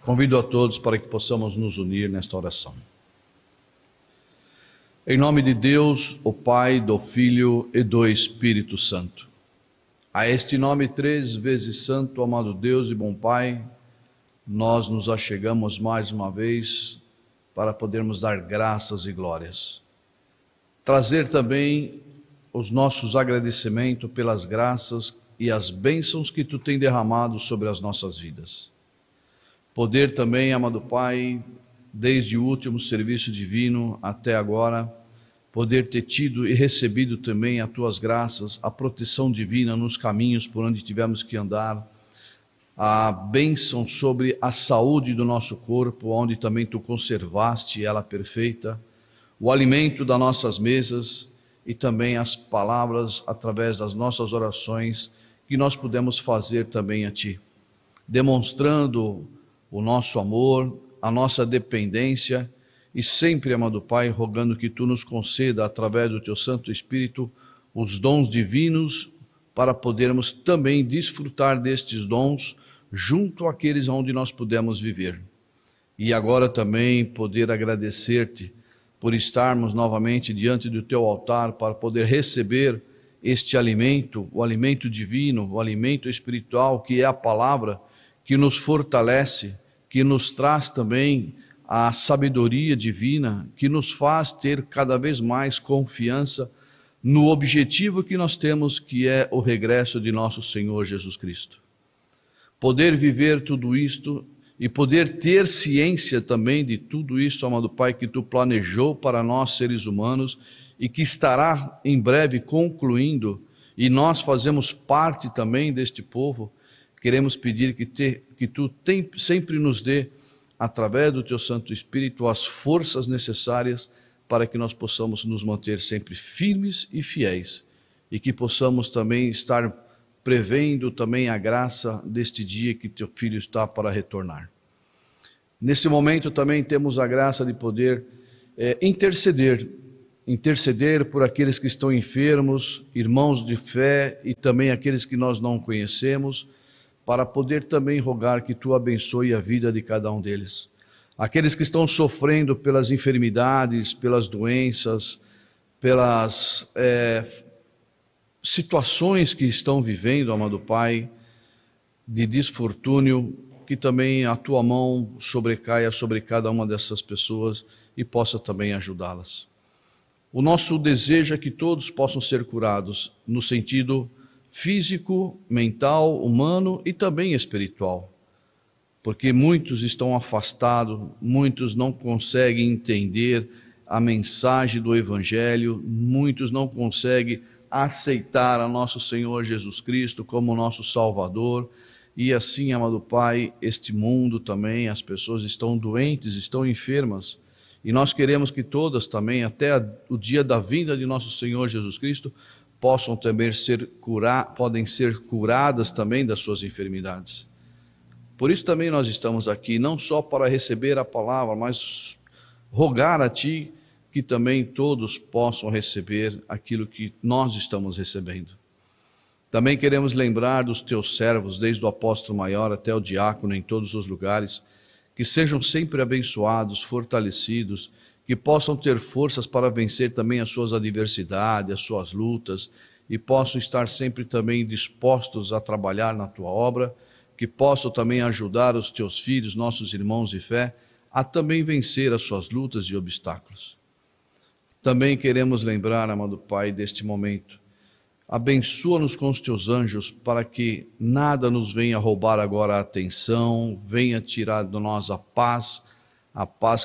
Convido a todos para que possamos nos unir nesta oração. Em nome de Deus, o Pai, do Filho e do Espírito Santo. A este nome 3 vezes santo, amado Deus e bom Pai, nós nos achegamos mais uma vez para podermos dar graças e glórias. Trazer também os nossos agradecimentos pelas graças e as bênçãos que Tu tem derramado sobre as nossas vidas. Poder também, amado Pai, desde o último serviço divino até agora, poder ter tido e recebido também as Tuas graças, a proteção divina nos caminhos por onde tivemos que andar, a bênção sobre a saúde do nosso corpo, onde também Tu conservaste ela perfeita, o alimento das nossas mesas e também as palavras através das nossas orações que nós pudemos fazer também a Ti, demonstrando o nosso amor, a nossa dependência e sempre, amado Pai, rogando que Tu nos conceda, através do Teu Santo Espírito, os dons divinos para podermos também desfrutar destes dons junto àqueles onde nós pudemos viver. E agora também poder agradecer-Te por estarmos novamente diante do Teu altar para poder receber este alimento, o alimento divino, o alimento espiritual que é a palavra, que nos fortalece, que nos traz também a sabedoria divina, que nos faz ter cada vez mais confiança no objetivo que nós temos, que é o regresso de nosso Senhor Jesus Cristo. Poder viver tudo isto e poder ter ciência também de tudo isso, amado Pai, que Tu planejou para nós seres humanos e que estará em breve concluindo, e nós fazemos parte também deste povo. Queremos pedir que Tu sempre nos dê, através do Teu Santo Espírito, as forças necessárias para que nós possamos nos manter sempre firmes e fiéis e que possamos também estar prevendo também a graça deste dia que Teu Filho está para retornar. Nesse momento também temos a graça de poder interceder por aqueles que estão enfermos, irmãos de fé e também aqueles que nós não conhecemos, para poder também rogar que Tu abençoe a vida de cada um deles. Aqueles que estão sofrendo pelas enfermidades, pelas doenças, pelas situações que estão vivendo, amado Pai, de desfortúnio, que também a Tua mão sobrecaia sobre cada uma dessas pessoas e possa também ajudá-las. O nosso desejo é que todos possam ser curados, no sentido físico, mental, humano e também espiritual, porque muitos estão afastados, muitos não conseguem entender a mensagem do Evangelho, muitos não conseguem aceitar a nosso Senhor Jesus Cristo como nosso Salvador, e assim, amado Pai, este mundo também, as pessoas estão doentes, estão enfermas, e nós queremos que todas também, até o dia da vinda de nosso Senhor Jesus Cristo, possam também podem ser curadas também das suas enfermidades. Por isso também nós estamos aqui, não só para receber a palavra, mas rogar a Ti que também todos possam receber aquilo que nós estamos recebendo. Também queremos lembrar dos Teus servos, desde o apóstolo maior até o diácono em todos os lugares, que sejam sempre abençoados, fortalecidos, que possam ter forças para vencer também as suas adversidades, as suas lutas, e possam estar sempre também dispostos a trabalhar na Tua obra, que possam também ajudar os Teus filhos, nossos irmãos de fé, a também vencer as suas lutas e obstáculos. Também queremos lembrar, amado Pai, deste momento. Abençoa-nos com os Teus anjos, para que nada nos venha roubar agora a atenção, venha tirar de nós a paz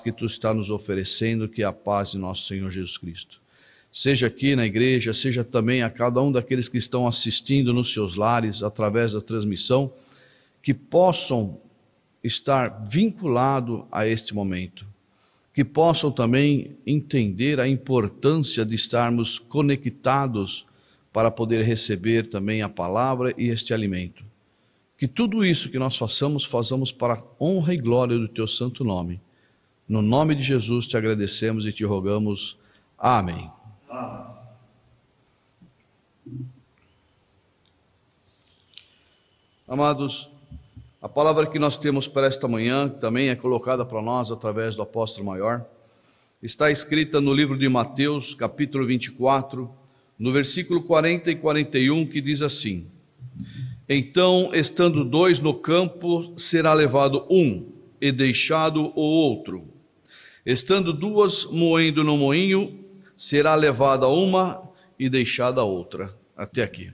que Tu está nos oferecendo, que é a paz de nosso Senhor Jesus Cristo. Seja aqui na igreja, seja também a cada um daqueles que estão assistindo nos seus lares, através da transmissão, que possam estar vinculados a este momento, que possam também entender a importância de estarmos conectados para poder receber também a palavra e este alimento. Que tudo isso que nós façamos para a honra e glória do Teu santo nome. No nome de Jesus Te agradecemos e Te rogamos. Amém. Amém. Amados, A palavra que nós temos para esta manhã, que também é colocada para nós através do apóstolo maior, está escrita no livro de Mateus, capítulo 24, no versículo 40 e 41, que diz assim: Então, estando dois no campo, será levado um, e deixado o outro. Estando duas moendo no moinho, será levada uma e deixada a outra. Até aqui.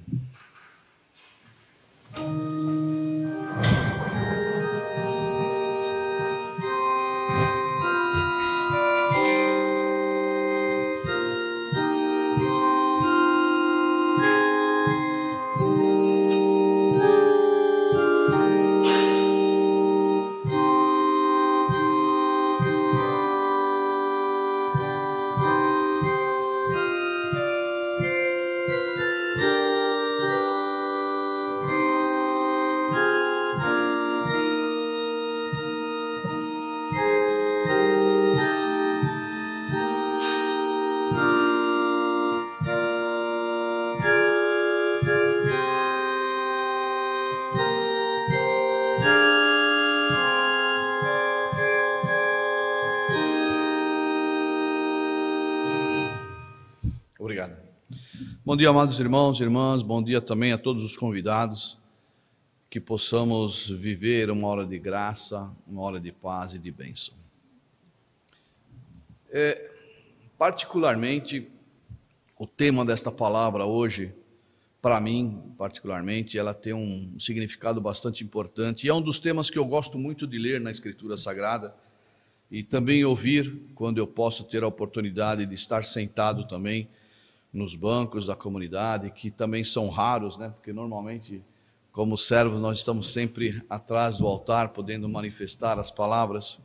Obrigado. Bom dia, amados irmãos e irmãs, bom dia também a todos os convidados, que possamos viver uma hora de graça, uma hora de paz e de bênção. Particularmente, o tema desta palavra hoje, para mim, particularmente, ela tem um significado bastante importante, e é um dos temas que eu gosto muito de ler na Escritura Sagrada, e também ouvir, quando eu posso ter a oportunidade de estar sentado também, nos bancos da comunidade, que também são raros, né? Porque normalmente, como servos, nós estamos sempre atrás do altar, podendo manifestar as palavras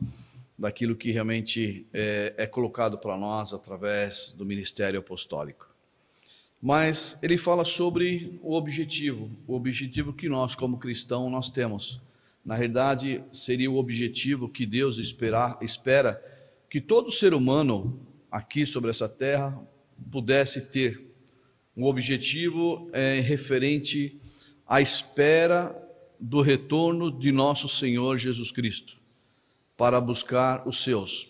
daquilo que realmente é colocado para nós através do ministério apostólico. Mas ele fala sobre o objetivo que nós, como cristãos, nós temos. Na realidade, seria o objetivo que Deus espera que todo ser humano aqui sobre essa terra pudesse ter um objetivo referente à espera do retorno de nosso Senhor Jesus Cristo, para buscar os seus,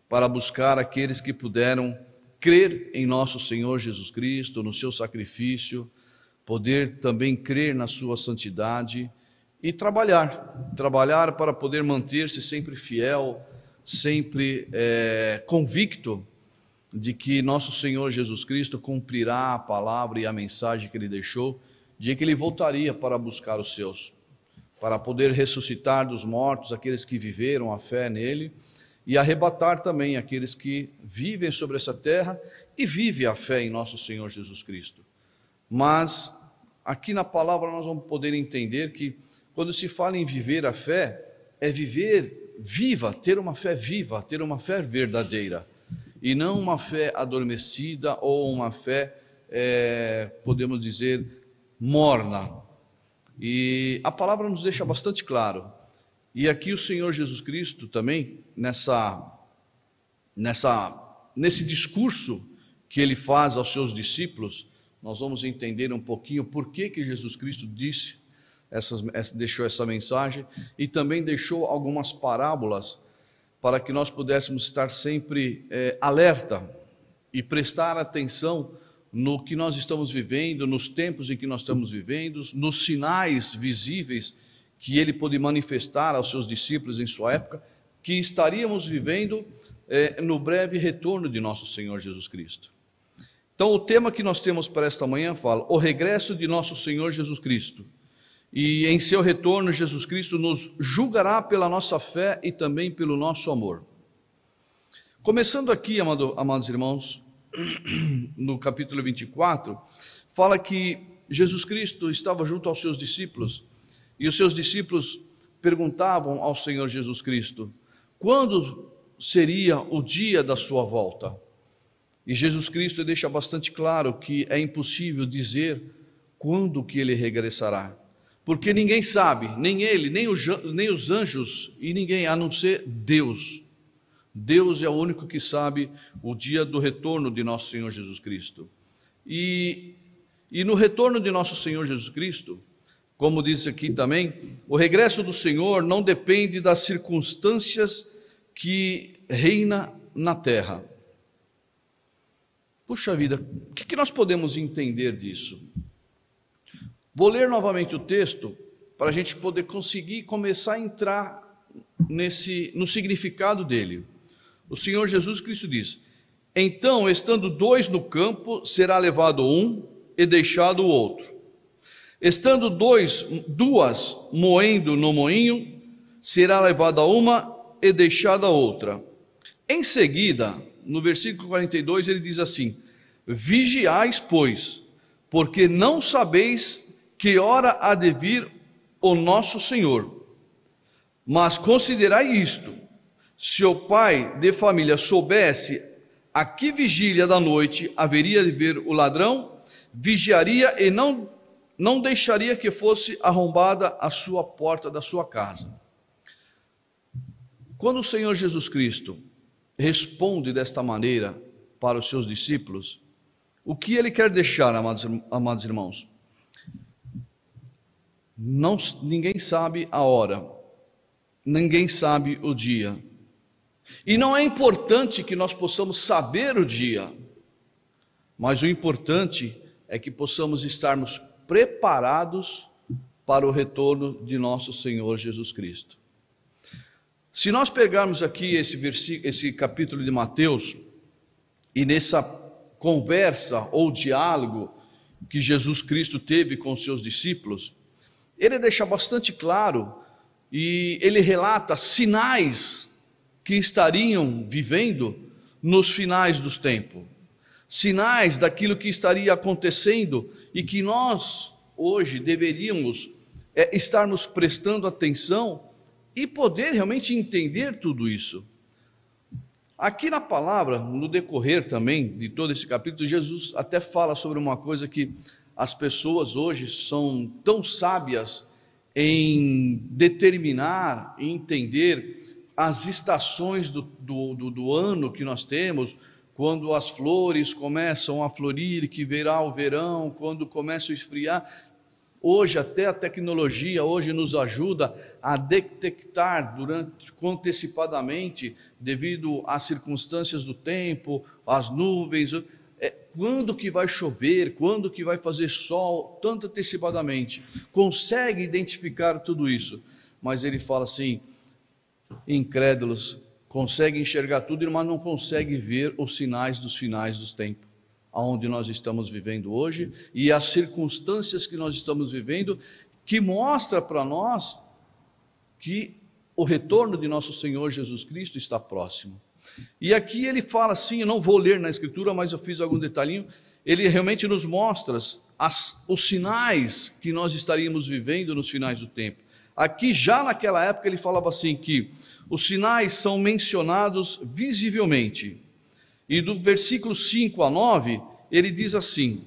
para buscar aqueles que puderam crer em nosso Senhor Jesus Cristo, no seu sacrifício, poder também crer na sua santidade e trabalhar para poder manter-se sempre fiel, sempre convicto de que nosso Senhor Jesus Cristo cumprirá a palavra e a mensagem que Ele deixou, de que Ele voltaria para buscar os seus, para poder ressuscitar dos mortos aqueles que viveram a fé nele e arrebatar também aqueles que vivem sobre essa terra e vivem a fé em nosso Senhor Jesus Cristo. Mas aqui na palavra nós vamos poder entender que quando se fala em viver a fé, é viver viva, ter uma fé viva, ter uma fé verdadeira, e não uma fé adormecida ou uma fé, podemos dizer, morna. E a palavra nos deixa bastante claro. E aqui o Senhor Jesus Cristo também, nesse discurso que Ele faz aos seus discípulos, nós vamos entender um pouquinho por que Jesus Cristo deixou essa mensagem, e também deixou algumas parábolas para que nós pudéssemos estar sempre alerta e prestar atenção no que nós estamos vivendo, nos tempos em que nós estamos vivendo, nos sinais visíveis que Ele pôde manifestar aos seus discípulos em sua época, que estaríamos vivendo no breve retorno de nosso Senhor Jesus Cristo. Então, o tema que nós temos para esta manhã fala: o regresso de nosso Senhor Jesus Cristo. E em seu retorno, Jesus Cristo nos julgará pela nossa fé e também pelo nosso amor. Começando aqui, amados irmãos, no capítulo 24, fala que Jesus Cristo estava junto aos seus discípulos, e os seus discípulos perguntavam ao Senhor Jesus Cristo: quando seria o dia da sua volta? E Jesus Cristo deixa bastante claro que é impossível dizer quando que Ele regressará, porque ninguém sabe, nem Ele, nem os anjos e ninguém, a não ser Deus. Deus é o único que sabe o dia do retorno de nosso Senhor Jesus Cristo. E no retorno de nosso Senhor Jesus Cristo, como diz aqui também, o regresso do Senhor não depende das circunstâncias que reina na terra. Puxa vida, o que nós podemos entender disso? Vou ler novamente o texto para a gente poder conseguir começar a entrar no significado dele. O Senhor Jesus Cristo diz: então, estando dois no campo, será levado um e deixado o outro. Estando duas moendo no moinho, será levada uma e deixada a outra. Em seguida, no versículo 42, ele diz assim: vigiais, pois, porque não sabeis que hora há de vir o nosso Senhor. Mas considerai isto: se o pai de família soubesse a que vigília da noite haveria de vir o ladrão, vigiaria e não deixaria que fosse arrombada a sua porta da sua casa. Quando o Senhor Jesus Cristo responde desta maneira para os seus discípulos, o que ele quer deixar, amados irmãos? Ninguém sabe a hora, ninguém sabe o dia. E não é importante que nós possamos saber o dia, mas o importante é que possamos estarmos preparados para o retorno de nosso Senhor Jesus Cristo. Se nós pegarmos aqui esse capítulo de Mateus, e nessa conversa ou diálogo que Jesus Cristo teve com os seus discípulos, ele deixa bastante claro e ele relata sinais que estariam vivendo nos finais dos tempos, sinais daquilo que estaria acontecendo e que nós hoje deveríamos estarmos prestando atenção e poder realmente entender tudo isso. Aqui na palavra, no decorrer também de todo esse capítulo, Jesus até fala sobre uma coisa que as pessoas hoje são tão sábias em determinar e entender as estações do ano que nós temos, quando as flores começam a florir, que virá o verão, quando começa a esfriar. Hoje até a tecnologia hoje nos ajuda a detectar antecipadamente, devido às circunstâncias do tempo, às nuvens, quando que vai chover, quando que vai fazer sol, tanto antecipadamente. Consegue identificar tudo isso. Mas ele fala assim: incrédulos, consegue enxergar tudo, mas não consegue ver os sinais dos finais dos tempos, aonde nós estamos vivendo hoje, e as circunstâncias que nós estamos vivendo, que mostra para nós que o retorno de nosso Senhor Jesus Cristo está próximo. E aqui ele fala assim, eu não vou ler na Escritura, mas eu fiz algum detalhinho, ele realmente nos mostra os sinais que nós estaríamos vivendo nos finais do tempo. Aqui, já naquela época, ele falava assim, que os sinais são mencionados visivelmente. E do versículo 5 a 9, ele diz assim: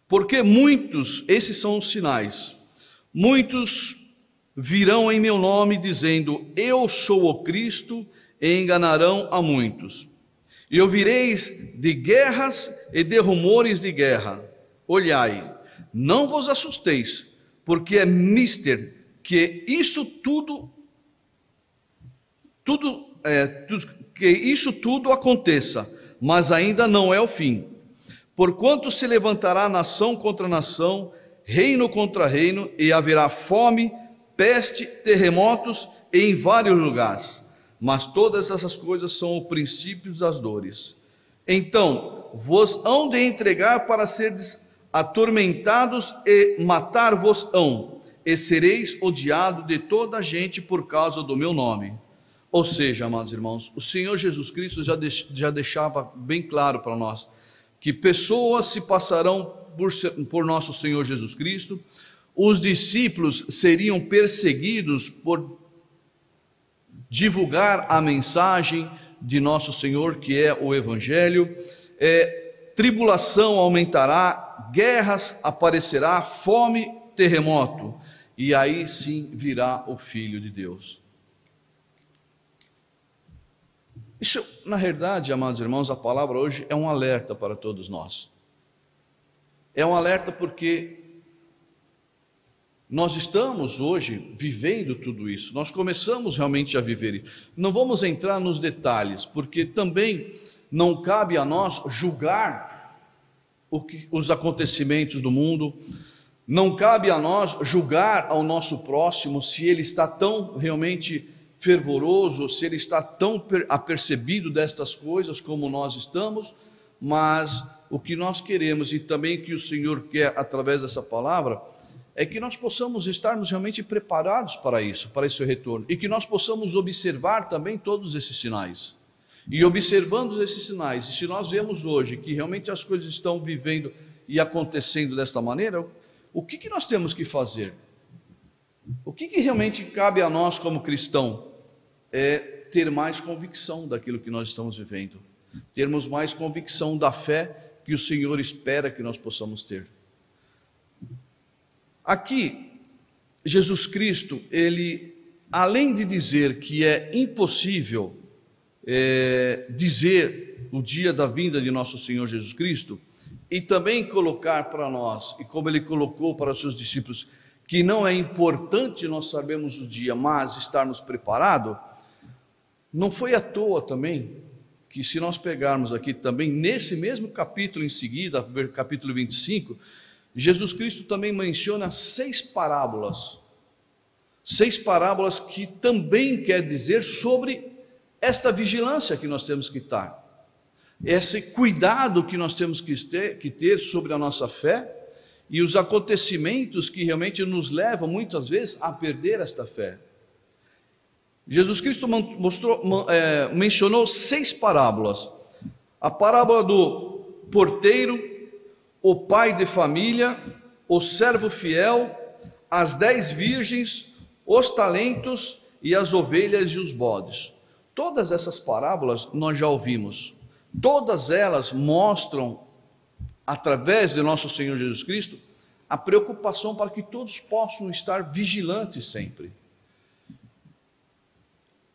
porque esses são os sinais, muitos virão em meu nome dizendo, eu sou o Cristo, e enganarão a muitos. E ouvireis de guerras e de rumores de guerra. Olhai, não vos assusteis, porque é mister que isso tudo aconteça, mas ainda não é o fim. Porquanto se levantará nação contra nação, reino contra reino, e haverá fome, peste, terremotos em vários lugares. Mas todas essas coisas são o princípio das dores. Então vos hão de entregar para seres atormentados e matar-vos-ão, e sereis odiados de toda a gente por causa do meu nome. Ou seja, amados irmãos, o Senhor Jesus Cristo já deixava bem claro para nós, que pessoas se passarão por nosso Senhor Jesus Cristo, os discípulos seriam perseguidos por divulgar a mensagem de nosso Senhor, que é o Evangelho, tribulação aumentará, guerras aparecerá, fome, terremoto, e aí sim virá o Filho de Deus. Isso, na verdade, amados irmãos, a palavra hoje é um alerta para todos nós. É um alerta porque nós estamos hoje vivendo tudo isso, nós começamos realmente a viver isso. Não vamos entrar nos detalhes, porque também não cabe a nós julgar os acontecimentos do mundo, não cabe a nós julgar ao nosso próximo se ele está tão realmente fervoroso, se ele está tão apercebido destas coisas como nós estamos, mas o que nós queremos e também que o Senhor quer através dessa palavra é que nós possamos estarmos realmente preparados para isso, para esse retorno, e que nós possamos observar também todos esses sinais. E observando esses sinais, e se nós vemos hoje que realmente as coisas estão vivendo e acontecendo desta maneira, o que nós temos que fazer? O que realmente cabe a nós como cristão? É ter mais convicção daquilo que nós estamos vivendo, termos mais convicção da fé que o Senhor espera que nós possamos ter. Aqui, Jesus Cristo, ele, além de dizer que é impossível dizer o dia da vinda de nosso Senhor Jesus Cristo, e também colocar para nós, e como ele colocou para os seus discípulos, que não é importante nós sabermos o dia, mas estarmos preparados, não foi à toa também, que se nós pegarmos aqui também, nesse mesmo capítulo em seguida, capítulo 25, Jesus Cristo também menciona 6 parábolas. 6 parábolas que também quer dizer sobre esta vigilância que nós temos que estar. Esse cuidado que nós temos que ter sobre a nossa fé e os acontecimentos que realmente nos levam muitas vezes a perder esta fé. Jesus Cristo mencionou 6 parábolas. A parábola do porteiro, o pai de família, o servo fiel, as 10 virgens, os talentos e as ovelhas e os bodes. Todas essas parábolas nós já ouvimos. Todas elas mostram, através de nosso Senhor Jesus Cristo, a preocupação para que todos possam estar vigilantes sempre.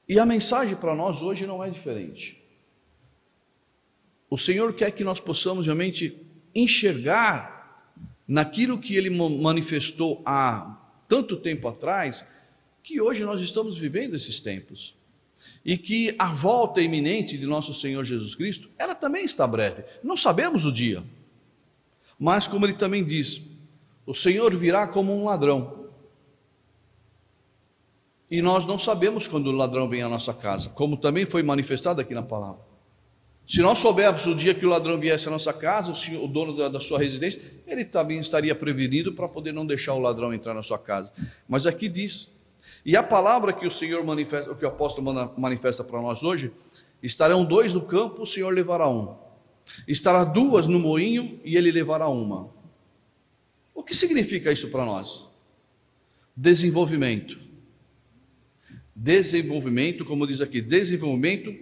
E a mensagem para nós hoje não é diferente. O Senhor quer que nós possamos realmente enxergar naquilo que Ele manifestou há tanto tempo atrás, que hoje nós estamos vivendo esses tempos. E que a volta iminente de nosso Senhor Jesus Cristo, ela também está breve. Não sabemos o dia. Mas como Ele também diz, o Senhor virá como um ladrão. E nós não sabemos quando o ladrão vem à nossa casa, como também foi manifestado aqui na palavra. Se nós soubermos o dia que o ladrão viesse à nossa casa, o dono da sua residência, ele também estaria prevenido para poder não deixar o ladrão entrar na sua casa. Mas aqui diz, e a palavra que o Senhor manifesta, o que o apóstolo manifesta para nós hoje, estarão 2 no campo, o Senhor levará 1. Estará 2 no moinho e ele levará 1. O que significa isso para nós? Desenvolvimento. Desenvolvimento, como diz aqui, desenvolvimento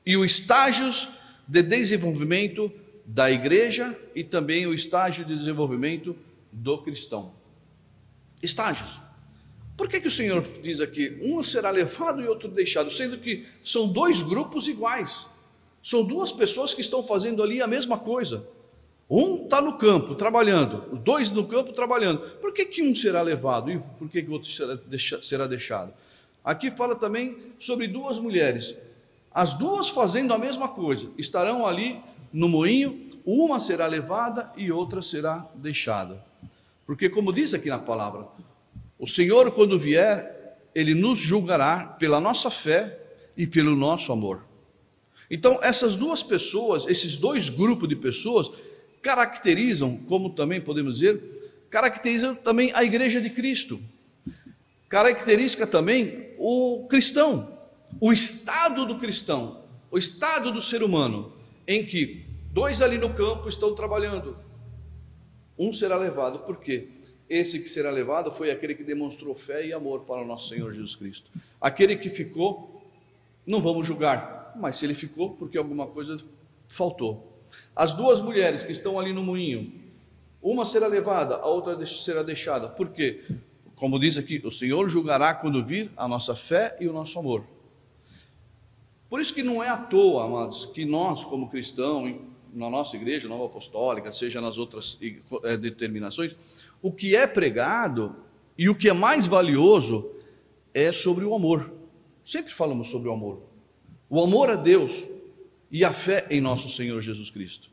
e os estágios de desenvolvimento da igreja e também o estágio de desenvolvimento do cristão. Estágios. Por que o Senhor diz aqui, um será levado e outro deixado, sendo que são 2 grupos iguais, são 2 pessoas que estão fazendo ali a mesma coisa. Um está no campo trabalhando, os 2 no campo trabalhando. Por que um será levado e por que o outro será deixado? Aqui fala também sobre 2 mulheres, as 2 fazendo a mesma coisa, estarão ali no moinho, uma será levada e outra será deixada. Porque como diz aqui na palavra, o Senhor quando vier, Ele nos julgará pela nossa fé e pelo nosso amor. Então essas 2 pessoas, esses 2 grupos de pessoas, caracterizam, como também podemos dizer, caracterizam também a igreja de Cristo. Caracteriza também o cristão, o estado do cristão, o estado do ser humano, em que 2 ali no campo estão trabalhando, um será levado. Por quê? Esse que será levado foi aquele que demonstrou fé e amor para o nosso Senhor Jesus Cristo. Aquele que ficou, não vamos julgar, mas se ele ficou, porque alguma coisa faltou. As 2 mulheres que estão ali no moinho, uma será levada, a outra será deixada. Por quê? Como diz aqui, o Senhor julgará quando vir a nossa fé e o nosso amor. Por isso que não é à toa, amados, que nós, como cristãos, na nossa igreja nova apostólica, seja nas outras determinações, o que é pregado e o que é mais valioso é sobre o amor. Sempre falamos sobre o amor. O amor a Deus e a fé em nosso Senhor Jesus Cristo.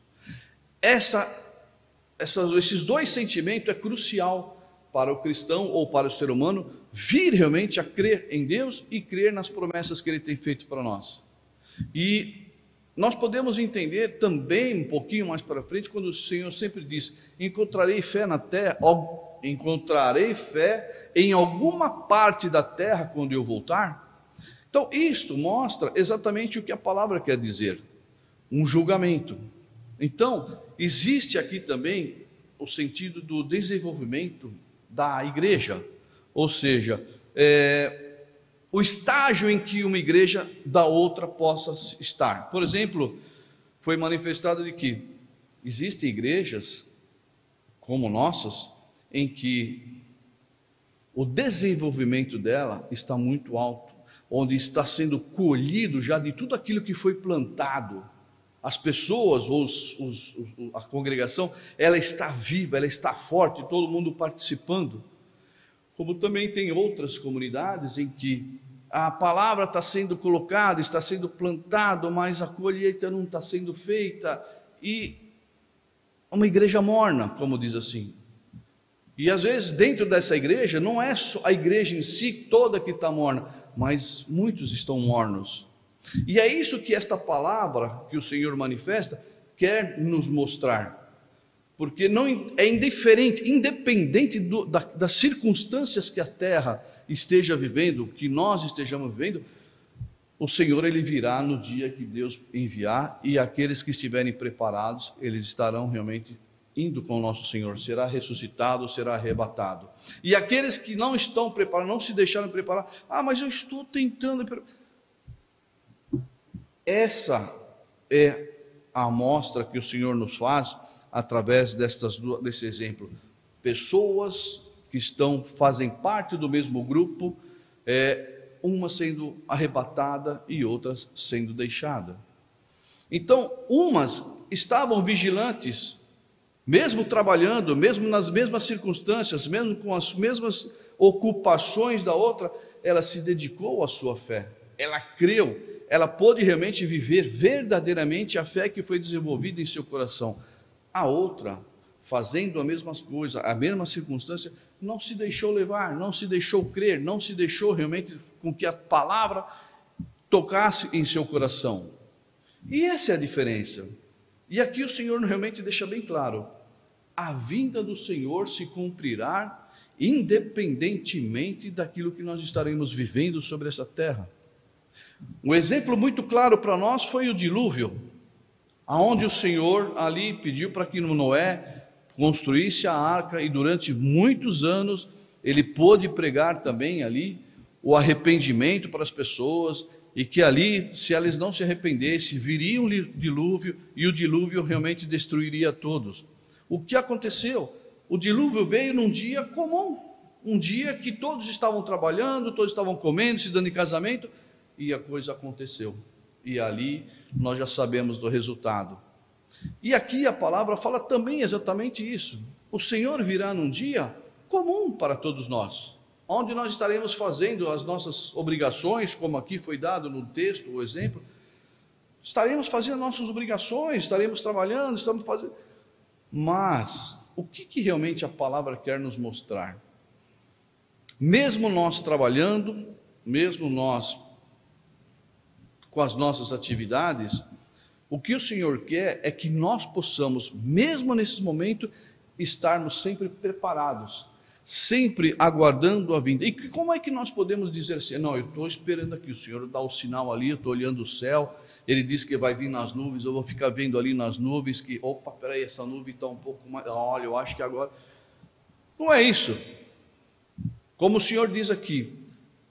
Esses dois sentimentos é crucial para o cristão ou para o ser humano vir realmente a crer em Deus e crer nas promessas que Ele tem feito para nós. E nós podemos entender também um pouquinho mais para frente, quando o Senhor sempre diz: encontrarei fé na terra, encontrarei fé em alguma parte da terra quando eu voltar. Então isto mostra exatamente o que a palavra quer dizer, um julgamento. Então existe aqui também o sentido do desenvolvimento da igreja, ou seja, o estágio em que uma igreja da outra possa estar. Por exemplo, foi manifestado de que existem igrejas como nossas, em que o desenvolvimento dela está muito alto, onde está sendo colhido já de tudo aquilo que foi plantado. As pessoas, a congregação, ela está viva, ela está forte, todo mundo participando. Como também tem outras comunidades em que a palavra está sendo colocada, está sendo plantada, mas a colheita não está sendo feita, e uma igreja morna, como diz assim. E às vezes dentro dessa igreja, não é só a igreja em si toda que está morna, mas muitos estão mornos. E é isso que esta palavra que o Senhor manifesta quer nos mostrar. Porque não é indiferente, independente das circunstâncias que a terra esteja vivendo, que nós estejamos vivendo, o Senhor Ele virá no dia que Deus enviar, e aqueles que estiverem preparados, eles estarão realmente indo com o nosso Senhor, será ressuscitado, será arrebatado. E aqueles que não estão preparados, não se deixaram preparar, mas eu estou tentando. Essa é a amostra que o Senhor nos faz através desse exemplo. Pessoas que fazem parte do mesmo grupo, uma sendo arrebatada e outras sendo deixada. Então, umas estavam vigilantes, mesmo trabalhando, mesmo nas mesmas circunstâncias, mesmo com as mesmas ocupações da outra, ela se dedicou à sua fé, ela creu, ela pôde realmente viver verdadeiramente a fé que foi desenvolvida em seu coração. A outra, fazendo a mesma coisa, a mesma circunstância, não se deixou levar, não se deixou crer, não se deixou realmente com que a palavra tocasse em seu coração. E essa é a diferença. E aqui o Senhor realmente deixa bem claro: a vinda do Senhor se cumprirá independentemente daquilo que nós estaremos vivendo sobre essa terra. Um exemplo muito claro para nós foi o dilúvio, aonde o Senhor ali pediu para que Noé construísse a arca, e durante muitos anos ele pôde pregar também ali o arrependimento para as pessoas, e que ali, se elas não se arrependessem, viria um dilúvio, e o dilúvio realmente destruiria todos. O que aconteceu? O dilúvio veio num dia comum, um dia que todos estavam trabalhando, todos estavam comendo, se dando em casamento, e a coisa aconteceu. E ali nós já sabemos do resultado. E aqui a palavra fala também exatamente isso. O Senhor virá num dia comum para todos nós, onde nós estaremos fazendo as nossas obrigações, como aqui foi dado no texto, o exemplo. Estaremos fazendo nossas obrigações, estaremos trabalhando, estamos fazendo. Mas o que realmente a palavra quer nos mostrar? Mesmo nós trabalhando, mesmo nós com as nossas atividades, o que o Senhor quer é que nós possamos, mesmo nesses momentos, estarmos sempre preparados, sempre aguardando a vinda. E como é que nós podemos dizer assim: não, eu estou esperando aqui, o Senhor dá o sinal ali, eu estou olhando o céu, Ele diz que vai vir nas nuvens, eu vou ficar vendo ali nas nuvens, que, opa, peraí, essa nuvem está um pouco mais, olha, eu acho que agora... Não é isso. Como o Senhor diz aqui,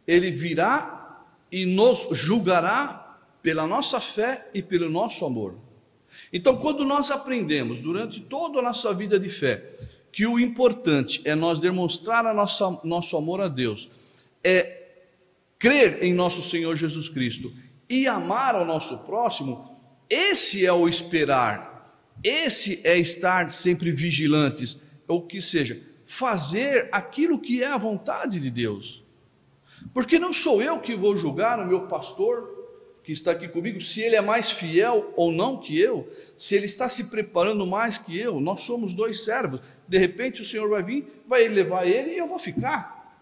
Ele virá e nos julgará pela nossa fé e pelo nosso amor. Então, quando nós aprendemos durante toda a nossa vida de fé que o importante é nós demonstrar nosso amor a Deus, é crer em nosso Senhor Jesus Cristo e amar ao nosso próximo, esse é o esperar, esse é estar sempre vigilantes, ou que seja, fazer aquilo que é a vontade de Deus. Porque não sou eu que vou julgar o meu pastor que está aqui comigo, se ele é mais fiel ou não que eu, se ele está se preparando mais que eu. Nós somos dois servos. De repente o Senhor vai vir, vai levar ele e eu vou ficar.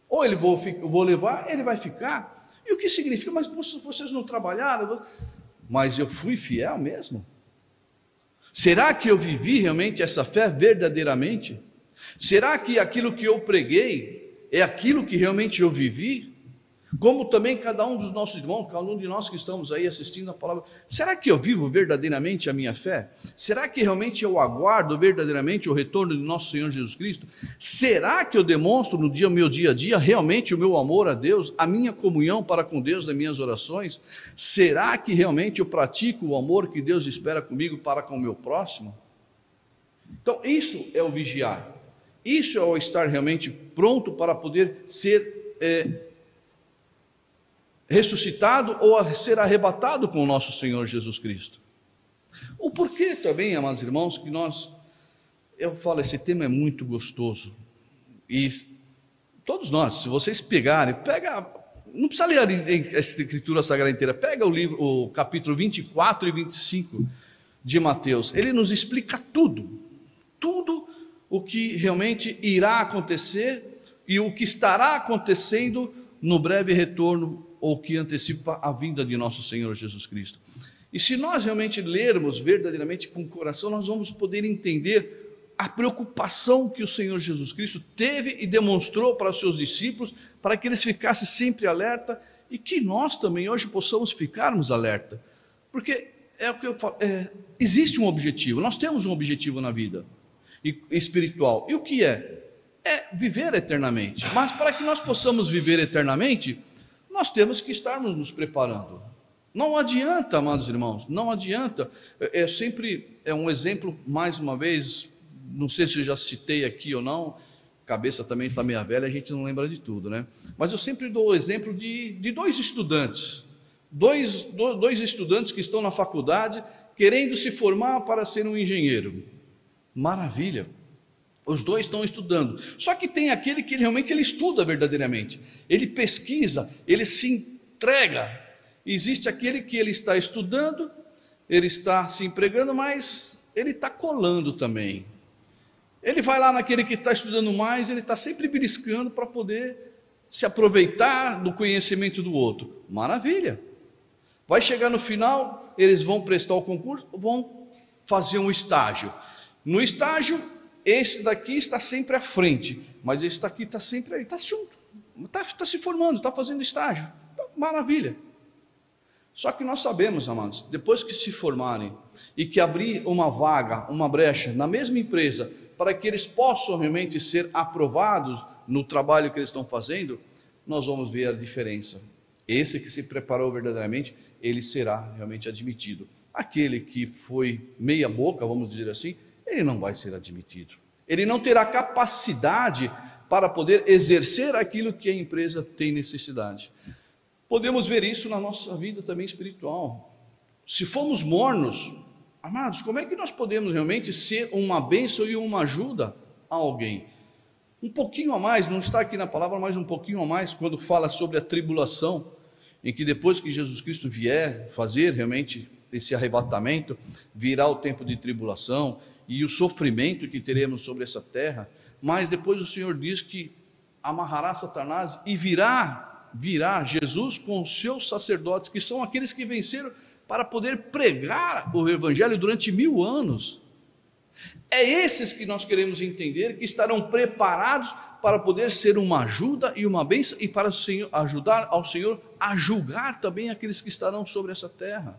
Ou eu vou levar, ele vai ficar. E o que significa? Mas vocês não trabalharam? Mas eu fui fiel mesmo? Será que eu vivi realmente essa fé verdadeiramente? Será que aquilo que eu preguei é aquilo que realmente eu vivi? Como também cada um dos nossos irmãos, cada um de nós que estamos aí assistindo a palavra, será que eu vivo verdadeiramente a minha fé? Será que realmente eu aguardo verdadeiramente o retorno de nosso Senhor Jesus Cristo? Será que eu demonstro no meu dia a dia realmente o meu amor a Deus, a minha comunhão para com Deus nas minhas orações? Será que realmente eu pratico o amor que Deus espera comigo para com o meu próximo? Então isso é o vigiar, isso é o estar realmente pronto para poder ser ressuscitado ou a ser arrebatado com o nosso Senhor Jesus Cristo. O porquê também, amados irmãos, que eu falo, esse tema é muito gostoso, e todos nós, se vocês pegarem, não precisa ler a Escritura Sagrada inteira, pega o capítulo 24 e 25 de Mateus, ele nos explica tudo o que realmente irá acontecer e o que estará acontecendo no breve retorno ou que antecipa a vinda de nosso Senhor Jesus Cristo. E se nós realmente lermos verdadeiramente com o coração, nós vamos poder entender a preocupação que o Senhor Jesus Cristo teve e demonstrou para os seus discípulos, para que eles ficassem sempre alerta e que nós também hoje possamos ficarmos alerta. Porque é o que eu falo, existe um objetivo, nós temos um objetivo na vida espiritual. E o que é? É viver eternamente. Mas para que nós possamos viver eternamente, nós temos que estarmos nos preparando. Não adianta, amados irmãos, não adianta. É um exemplo, mais uma vez, não sei se eu já citei aqui ou não, a cabeça também está meio velha, a gente não lembra de tudo, né? Mas eu sempre dou o exemplo de dois estudantes, dois estudantes que estão na faculdade, querendo se formar para ser um engenheiro. Maravilha! Os dois estão estudando, só que tem aquele que realmente ele estuda verdadeiramente, ele pesquisa, ele se entrega. Existe aquele que ele está estudando, ele está se empregando, mas ele está colando também. Ele vai lá naquele que está estudando mais, ele está sempre beliscando para poder se aproveitar do conhecimento do outro. Maravilha! Vai chegar no final, eles vão prestar o concurso, vão fazer um estágio. No estágio, esse daqui está sempre à frente, mas esse daqui está sempre aí, está junto, está se formando, está fazendo estágio. Maravilha! Só que nós sabemos, amados, depois que se formarem e que abrir uma vaga, uma brecha na mesma empresa, para que eles possam realmente ser aprovados no trabalho que eles estão fazendo, nós vamos ver a diferença. Esse que se preparou verdadeiramente, ele será realmente admitido. Aquele que foi meia boca, vamos dizer assim, ele não vai ser admitido. Ele não terá capacidade para poder exercer aquilo que a empresa tem necessidade. Podemos ver isso na nossa vida também espiritual. Se formos mornos, amados, como é que nós podemos realmente ser uma bênção e uma ajuda a alguém? Um pouquinho a mais, não está aqui na palavra, mas um pouquinho a mais, quando fala sobre a tribulação, em que depois que Jesus Cristo vier fazer realmente esse arrebatamento, virá o tempo de tribulação e o sofrimento que teremos sobre essa terra, mas depois o Senhor diz que amarrará Satanás e virá Jesus com os seus sacerdotes, que são aqueles que venceram para poder pregar o Evangelho durante 1000 anos. É esses que nós queremos entender, que estarão preparados para poder ser uma ajuda e uma bênção, e para o Senhor, ajudar ao Senhor a julgar também aqueles que estarão sobre essa terra.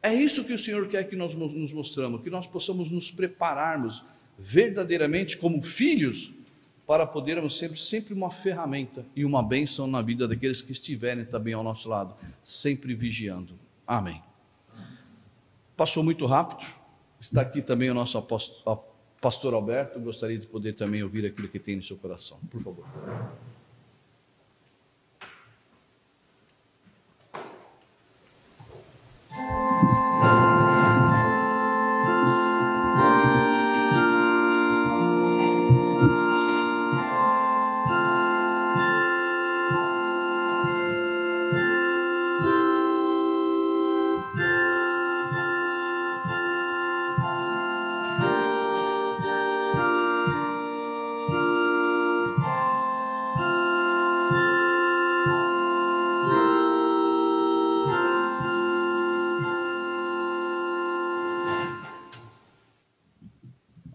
É isso que o Senhor quer que nós nos mostramos, que nós possamos nos prepararmos verdadeiramente como filhos, para podermos ser sempre uma ferramenta e uma bênção na vida daqueles que estiverem também ao nosso lado, sempre vigiando. Amém. Passou muito rápido, está aqui também o nosso pastor Alberto, gostaria de poder também ouvir aquilo que tem no seu coração, por favor.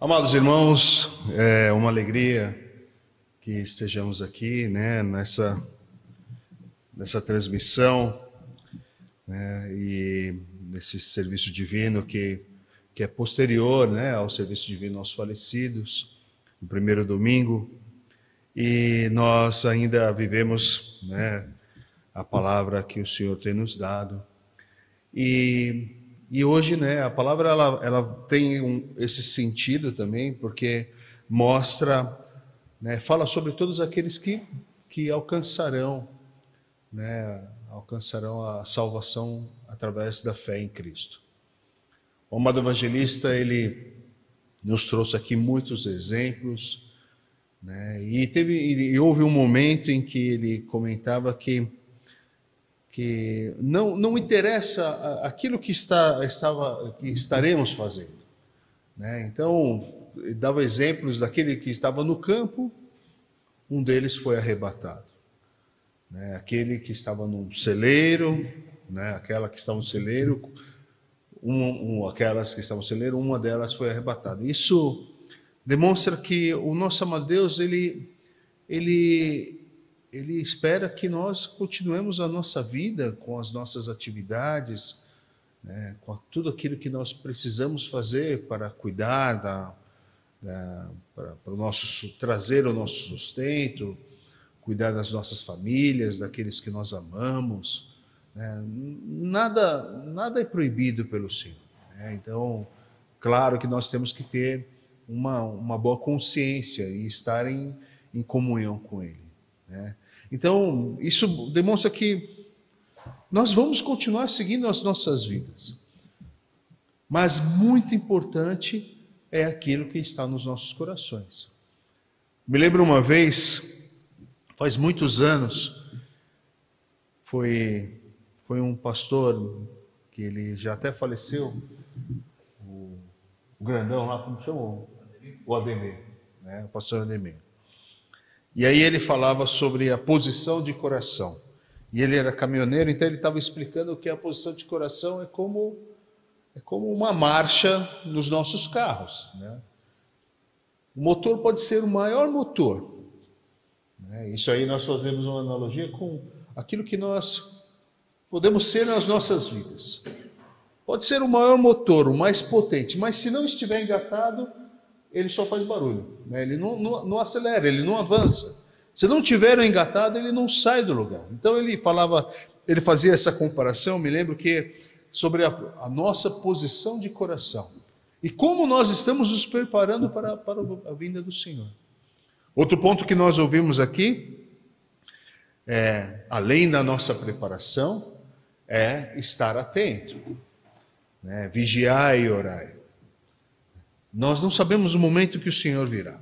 Amados irmãos, é uma alegria que estejamos aqui, né, nessa transmissão, né, e nesse serviço divino que é posterior, né, ao serviço divino aos falecidos, no primeiro domingo, e nós ainda vivemos, né, a palavra que o Senhor tem nos dado. E hoje, né, a palavra ela tem esse sentido também, porque mostra, né, fala sobre todos aqueles que alcançarão, né, alcançarão a salvação através da fé em Cristo. O amado evangelista, ele nos trouxe aqui muitos exemplos, né, e houve um momento em que ele comentava que não interessa aquilo que estaremos fazendo, né? Então, dava exemplos daquele que estava no campo, um deles foi arrebatado, né? Aquele que estava num celeiro, né? Aquela que estava no celeiro, aquelas que estavam no celeiro, uma delas foi arrebatada. Isso demonstra que o nosso amado Deus, ele espera que nós continuemos a nossa vida com as nossas atividades, né, com tudo aquilo que nós precisamos fazer para cuidar, para trazer o nosso sustento, cuidar das nossas famílias, daqueles que nós amamos. Né? Nada é proibido pelo Senhor. Né? Então, claro que nós temos que ter uma boa consciência e estar em comunhão com Ele. Né? Então, isso demonstra que nós vamos continuar seguindo as nossas vidas. Mas muito importante é aquilo que está nos nossos corações. Me lembro uma vez, faz muitos anos, foi um pastor que ele já até faleceu, o grandão lá, como chamou? O Ademir, né? O pastor Ademir. E aí ele falava sobre a posição de coração. E ele era caminhoneiro, então ele estava explicando que a posição de coração é como uma marcha nos nossos carros. Né? O motor pode ser o maior motor. Né? Isso aí nós fazemos uma analogia com aquilo que nós podemos ser nas nossas vidas. Pode ser o maior motor, o mais potente, mas se não estiver engatado, ele só faz barulho, né? Ele não acelera, ele não avança. Se não tiver engatado, ele não sai do lugar. Então ele fazia essa comparação, me lembro que sobre a nossa posição de coração e como nós estamos nos preparando para a vinda do Senhor. Outro ponto que nós ouvimos aqui além da nossa preparação, é estar atento, né? Vigiai e orai. Nós não sabemos o momento que o Senhor virá.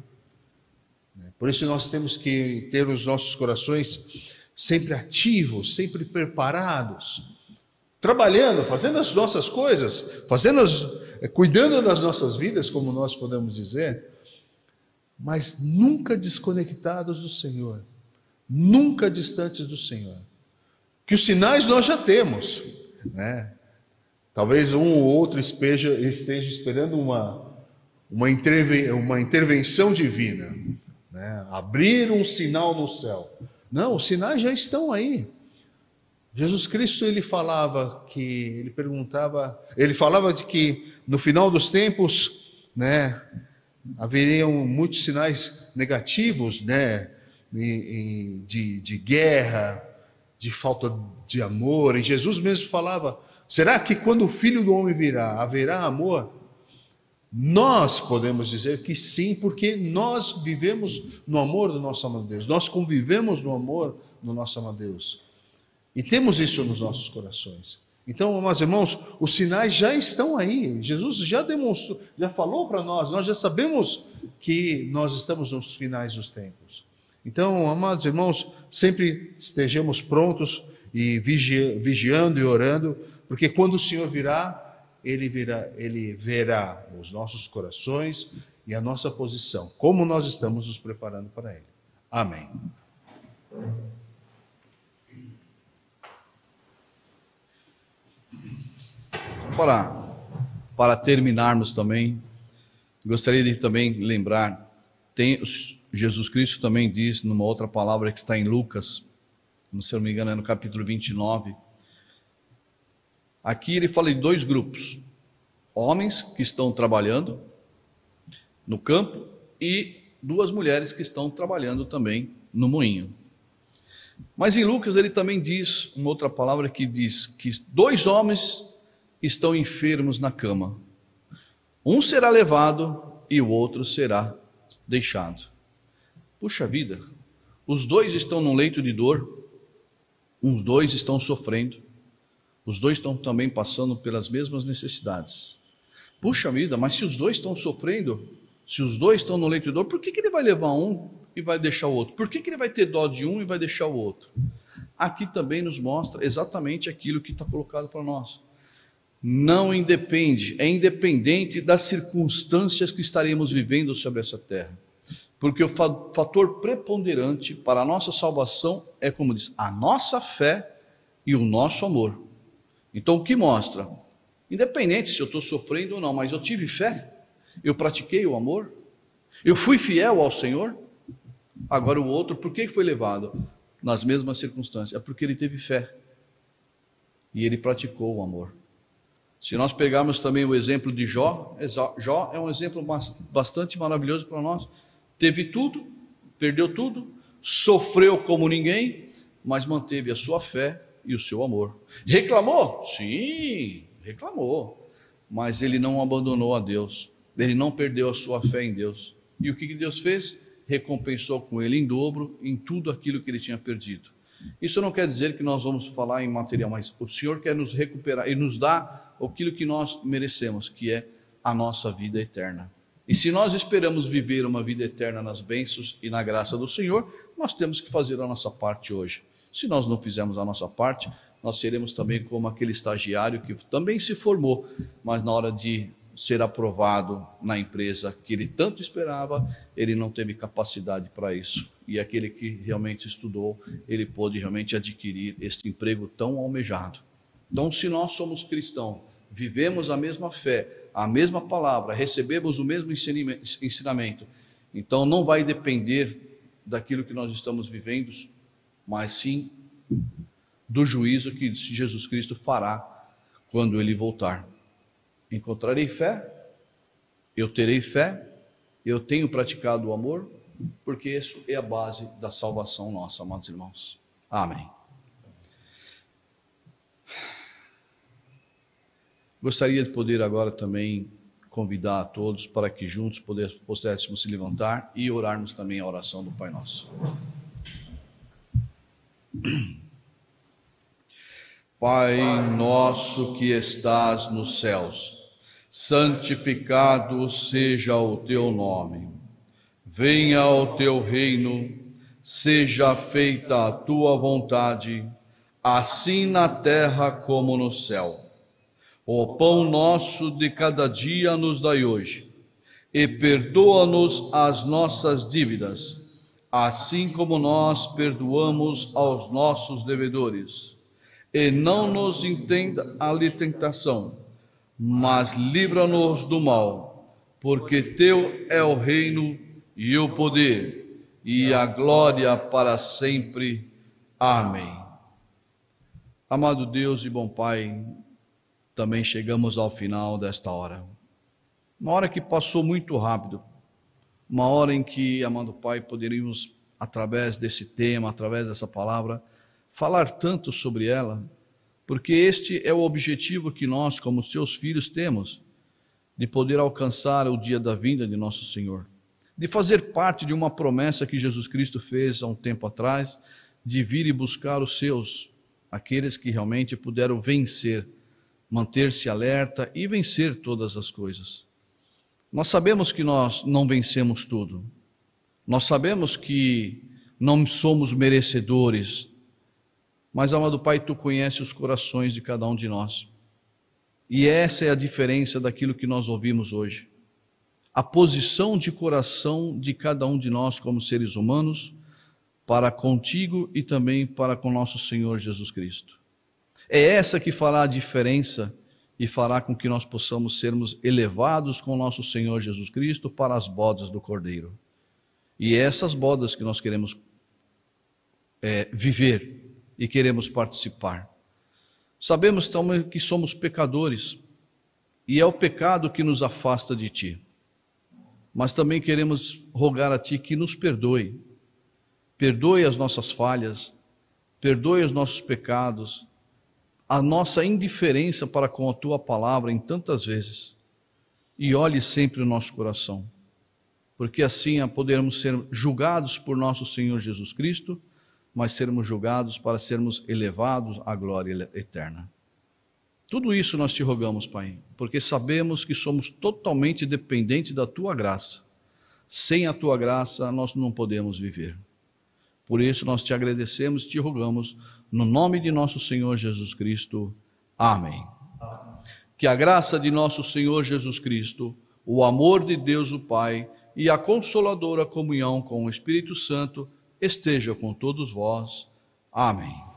Por isso nós temos que ter os nossos corações sempre ativos, sempre preparados, trabalhando, fazendo as nossas coisas, cuidando das nossas vidas, como nós podemos dizer, mas nunca desconectados do Senhor, nunca distantes do Senhor. Que os sinais nós já temos, né? Talvez um ou outro esteja esperando uma intervenção divina, né? Abrir um sinal no céu. Não, os sinais já estão aí. Jesus Cristo, ele falava de que no final dos tempos, né, haveriam muitos sinais negativos, né, de guerra, de falta de amor. E Jesus mesmo falava: será que quando o Filho do Homem virá, haverá amor? Nós podemos dizer que sim, porque nós vivemos no amor do nosso amado Deus, nós convivemos no amor do nosso amado Deus, e temos isso nos nossos corações. Então, meus irmãos, os sinais já estão aí, Jesus já demonstrou, já falou para nós já sabemos que nós estamos nos finais dos tempos. Então, amados irmãos, sempre estejamos prontos e vigiando e orando, porque quando o Senhor virá, Ele verá os nossos corações e a nossa posição, como nós estamos nos preparando para Ele. Amém. Para terminarmos também, Gostaria de também lembrar, Jesus Cristo também diz numa outra palavra que está em Lucas, se eu não me engano é no capítulo 29, aqui ele fala de dois grupos, homens que estão trabalhando no campo e duas mulheres que estão trabalhando também no moinho. Mas em Lucas ele também diz, uma outra palavra que diz que dois homens estão enfermos na cama. Um será levado e o outro será deixado. Puxa vida, os dois estão num leito de dor, os dois estão sofrendo, os dois estão também passando pelas mesmas necessidades. Puxa vida, mas se os dois estão sofrendo, se os dois estão no leito de dor, por que ele vai levar um e vai deixar o outro? Por que ele vai ter dó de um e vai deixar o outro? Aqui também nos mostra exatamente aquilo que está colocado para nós. Não independe, é independente das circunstâncias que estaremos vivendo sobre essa terra. Porque o fator preponderante para a nossa salvação é, como diz, a nossa fé e o nosso amor. Então o que mostra? Independente se eu estou sofrendo ou não, mas eu tive fé, eu pratiquei o amor, eu fui fiel ao Senhor. Agora o outro, por que foi levado? Nas mesmas circunstâncias, é porque ele teve fé e ele praticou o amor. Se nós pegarmos também o exemplo de Jó, Jó é um exemplo bastante maravilhoso para nós. Teve tudo, perdeu tudo, sofreu como ninguém, mas manteve a sua fé e o seu amor. Reclamou? Sim, reclamou. Mas ele não abandonou a Deus, ele não perdeu a sua fé em Deus. E o que Deus fez? Recompensou com ele em dobro em tudo aquilo que ele tinha perdido. Isso não quer dizer que nós vamos falar em material, mas o Senhor quer nos recuperar e nos dá aquilo que nós merecemos, que é a nossa vida eterna. E se nós esperamos viver uma vida eterna nas bênçãos e na graça do Senhor, nós temos que fazer a nossa parte hoje. Se nós não fizermos a nossa parte, nós seremos também como aquele estagiário que também se formou, mas na hora de ser aprovado na empresa que ele tanto esperava, ele não teve capacidade para isso. E aquele que realmente estudou, ele pôde realmente adquirir este emprego tão almejado. Então, se nós somos cristãos, vivemos a mesma fé, a mesma palavra, recebemos o mesmo ensinamento, então não vai depender daquilo que nós estamos vivendo, mas sim do juízo que Jesus Cristo fará quando ele voltar. Encontrarei fé, eu terei fé, eu tenho praticado o amor, porque isso é a base da salvação nossa, amados irmãos. Amém. Gostaria de poder agora também convidar a todos para que juntos pudéssemos se levantar e orarmos também a oração do Pai Nosso. Pai nosso que estás nos céus, santificado seja o teu nome. Venha o teu reino, seja feita a tua vontade, assim na terra como no céu. O pão nosso de cada dia nos dai hoje, e perdoa-nos as nossas dívidas, assim como nós perdoamos aos nossos devedores. E não nos entenda a tentação, mas livra-nos do mal, porque teu é o reino e o poder e a glória para sempre. Amém. Amado Deus e bom Pai, também chegamos ao final desta hora. Uma hora que passou muito rápido, uma hora em que, amado Pai, poderíamos, através desse tema, através dessa palavra, falar tanto sobre ela, porque este é o objetivo que nós, como seus filhos, temos, de poder alcançar o dia da vinda de nosso Senhor, de fazer parte de uma promessa que Jesus Cristo fez há um tempo atrás, de vir e buscar os seus, aqueles que realmente puderam vencer, manter-se alerta e vencer todas as coisas. Nós sabemos que nós não vencemos tudo, nós sabemos que não somos merecedores, mas, amado Pai, Tu conheces os corações de cada um de nós. E essa é a diferença daquilo que nós ouvimos hoje. A posição de coração de cada um de nós como seres humanos para contigo e também para com nosso Senhor Jesus Cristo. É essa que fará a diferença e fará com que nós possamos sermos elevados com nosso Senhor Jesus Cristo para as bodas do Cordeiro. E é essas bodas que nós queremos viver e queremos participar. Sabemos também que somos pecadores e é o pecado que nos afasta de Ti. Mas também queremos rogar a Ti que nos perdoe. Perdoe as nossas falhas, perdoe os nossos pecados, a nossa indiferença para com a Tua palavra em tantas vezes. E olhe sempre o nosso coração, porque assim poderemos ser julgados por nosso Senhor Jesus Cristo, mas sermos julgados para sermos elevados à glória eterna. Tudo isso nós Te rogamos, Pai, porque sabemos que somos totalmente dependentes da Tua graça. Sem a Tua graça, nós não podemos viver. Por isso, nós Te agradecemos e Te rogamos, no nome de nosso Senhor Jesus Cristo. Amém. Que a graça de nosso Senhor Jesus Cristo, o amor de Deus o Pai e a consoladora comunhão com o Espírito Santo esteja com todos vós. Amém.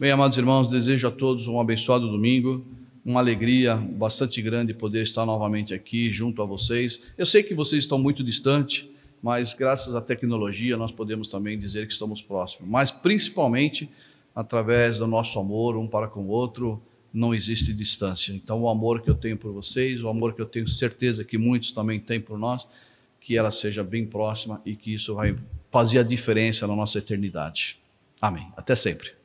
Bem, amados irmãos, desejo a todos um abençoado domingo, uma alegria bastante grande poder estar novamente aqui junto a vocês. Eu sei que vocês estão muito distantes, mas graças à tecnologia nós podemos também dizer que estamos próximos. Mas principalmente através do nosso amor um para com o outro, não existe distância. Então o amor que eu tenho por vocês, o amor que eu tenho certeza que muitos também têm por nós, que ela seja bem próxima e que isso vai fazer a diferença na nossa eternidade. Amém. Até sempre.